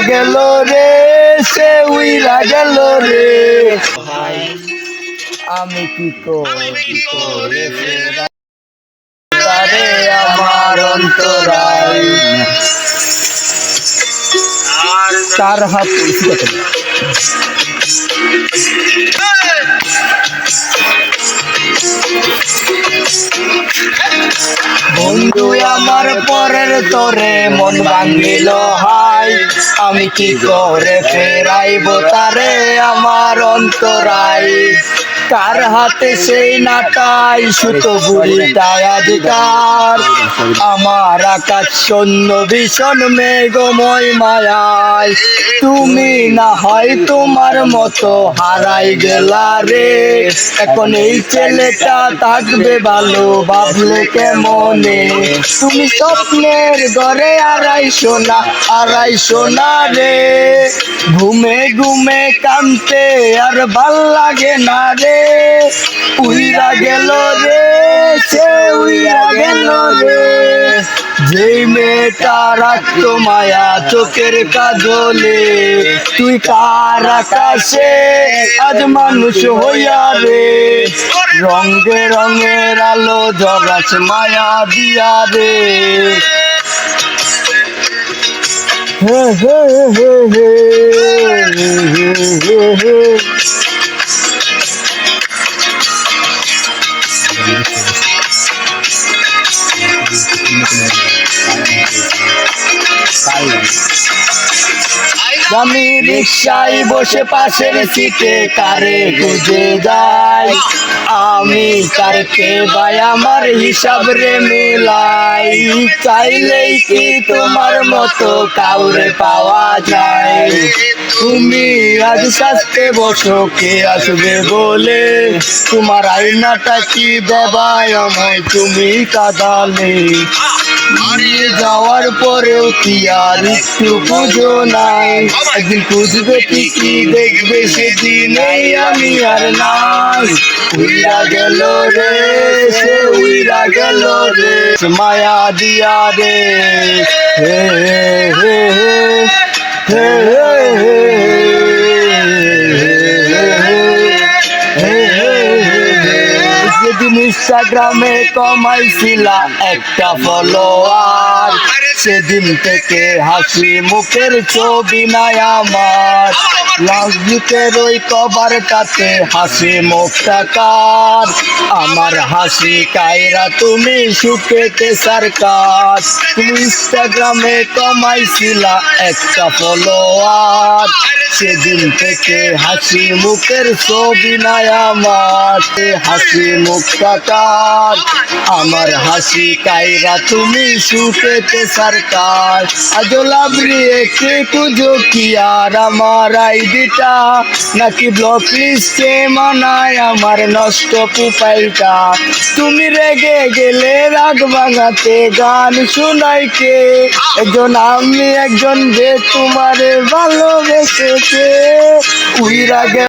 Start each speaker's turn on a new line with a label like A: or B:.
A: গেল রে সে উইরা গেল রে আমি কি করে তারে আমার অন্তরায় তার হাত বন্ধু আমার পরের তোরে মন ভাঙিল হাই আমি কি করে ফেরাইব তারে আমার অন্তরায় কার হাতে সেই নাটাই সুতো বুড়িটায় অধিকার আমার আকাশ শূন্য ভীষণ মেঘময় মায়ায় তুমি না হয় তোমার মতো হারাই গেলা রে এখন এই ছেলেটা থাকবে ভালো ভাবলে কেমনে তুমি স্বপ্নের ঘরে আড়াইশো না রে ঘুমে ঘুমে কানতে আর ভাল লাগে না রে উইরা গেল রে সে উইরা গেল রে যেই মেয়েটা রাখতো মায়া চোখের কাজলে তুই কার আকাশে আজ মানুষ হইয়া রে রঙে রঙের আলো জরাস মায়া দিয়া রে হে হে হে হে হে হে আমি রিক্সায় বসে পাশের সিটে কারে খুঁজে যাই আমি কারকে ভাই আমার হিসাব রে মেলাই চাইলেই কি তোমার মতো কাউরে পাওয়া যায় তুমি আজ সাজতে বসো কে আসবে বলে তোমার আয়নাটা কি দেবায় আমায় তুমি কাঁদালে হারিয়ে যাওয়ার পরেও কি আর একটু পুজো নাই একদিন খুঁজবে ঠিকই দেখবে সেদিনেই আমি আর নাই উইরা গেল রে সে উইরা গেল রে মায়া দিয়া রে হে হে হে হে যেদিন ইনস্টাগ্রামে কমাইছিলা একটা ফলোয়ার সেদিন থেকে হাসি মুখের ছবি নাই আমার লাস্টের ওই কভারটাতে হাসি মুখটা কার আমার হাসি কায়রা তুমি সুখেতে সরকার তুমি ইনস্টাগ্রামে কমাইছিলা একটা ফলোয়ার সেদিন থেকে হাসি মুখের ছবি নাই আমার হাসি মুখটা কার আমার হাসি কায়রা তুমি সুখেতে সরকার আজলাবরি কে কুজো কি আর আমার আইডিটা নাকি ব্লক লিস্টে মানায় আমার নষ্ট প্রোফাইলটা তুমি রেগে গেলে রাগ ভাঙাতে গান শোনাই কে একজন আমি একজন যে তোমারে ভালোবেসেছে উইরা